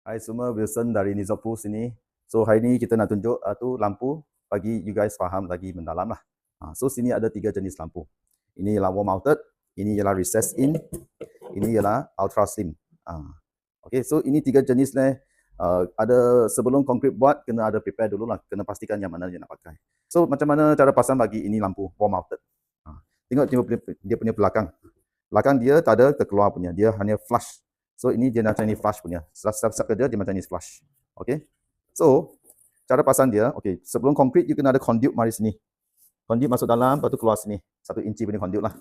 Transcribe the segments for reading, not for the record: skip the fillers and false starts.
Hai semua, Wilson dari Nizopo sini. So hari ni kita nak tunjuk tu lampu bagi you guys faham lagi mendalam lah. So sini ada 3 jenis lampu. Ini ialah wall mounted, ini ialah recessed in, ini ialah ultra slim. Okay, so ini 3 jenis ni. Ada sebelum konkrit buat kena ada prepare dulu lah, kena pastikan yang mana yang nak pakai. So macam mana cara pasang bagi ini lampu wall mounted? Tengok dia punya belakang. Belakang dia tak ada terkeluar punya, dia hanya flush. So ini dia macam ni flush punya. Setelah kerja dia macam ni flush. Okay. So cara pasang dia, okay. Sebelum konkrit you kena ada conduit mari sini. Conduit masuk dalam, lepas tu keluar sini. 1 inci punya conduit lah.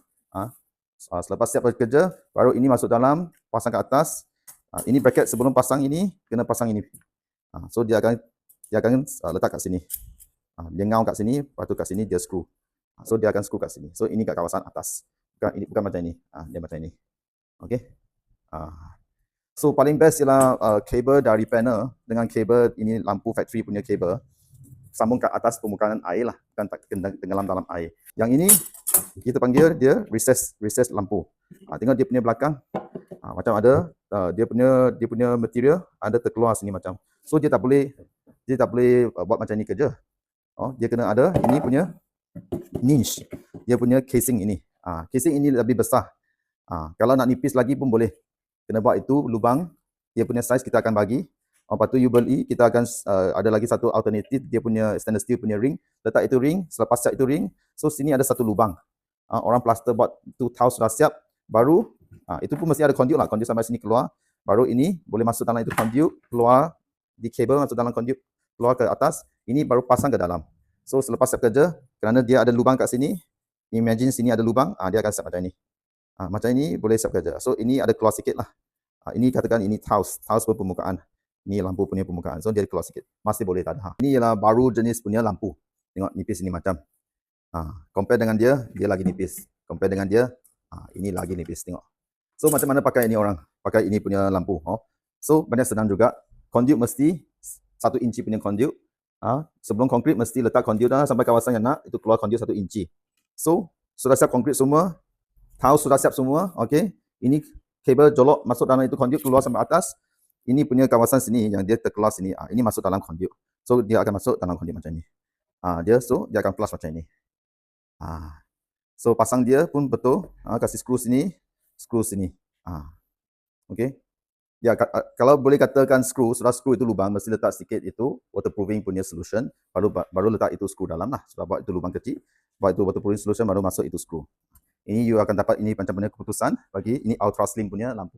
Selepas siap kerja, baru ini masuk dalam, pasang ke atas. Ini bracket sebelum pasang ini kena pasang ini. So dia akan letak kat sini. Dia ngau kat sini, lepas tu kat sini dia screw. So dia akan screw kat sini. So ini kat kawasan atas. Bukan macam ini. Dia macam ini. Okay. So paling best ialah kabel dari panel dengan kabel ini lampu factory punya kabel sambung kat atas permukaan air lah, bukan tak tenggelam dalam air. Yang ini kita panggil dia recess lampu. Tengok dia punya belakang, macam ada dia punya material ada terkeluar sini macam. So dia tak boleh buat macam ni kerja. Dia kena ada ini punya niche. Dia punya casing ini. Casing ini lebih besar. Kalau nak nipis lagi pun boleh. Kena buat itu lubang, dia punya size kita akan bagi. Lepas tu you beli, kita akan ada lagi satu alternatif, dia punya stainless steel punya ring. Letak itu ring, selepas siap itu ring, so sini ada satu lubang. Orang plaster buat tu tiles sudah siap, baru itu pun mesti ada conduit lah, conduit sampai sini keluar. Baru ini boleh masuk dalam itu conduit, keluar di kabel masuk dalam conduit, keluar ke atas, ini baru pasang ke dalam. So selepas siap kerja, kerana dia ada lubang kat sini, imagine sini ada lubang, dia akan siap macam ini. Macam ini boleh siap kerja. So ini ada keluar sikit lah. Ini katakan ini tiles permukaan. Ini lampu punya permukaan. So dia keluar sikit. Masih boleh tak ada. Ini ialah baru jenis punya lampu. Tengok nipis ini macam. Compare dengan dia lagi nipis. Compare dengan dia, ini lagi nipis. Tengok. So macam mana pakai ini orang? Pakai ini punya lampu. So banyak senang juga. Conduit mesti 1 inci punya conduit. Sebelum konkrit mesti letak conduit sampai kawasan yang nak. Itu keluar conduit 1 inci. So sudah siap konkrit semua. Tiles sudah siap semua, okey. Ini kabel jolok masuk dalam itu conduit keluar sampai atas. Ini punya kawasan sini yang dia terkeluar sini. Ini masuk dalam conduit. So dia akan masuk dalam conduit macam ni. Dia akan flush macam ni. So pasang dia pun betul. Kasih screw sini, screw sini. Okey. Ya, kalau boleh katakan sudah screw itu lubang, mesti letak sikit itu waterproofing punya solution, baru letak itu screw dalam lah. Sudah buat itu lubang kecil, buat itu waterproofing solution, baru masuk itu screw. Ini you akan dapat ini macam mana keputusan bagi ini ultra slim punya lampu.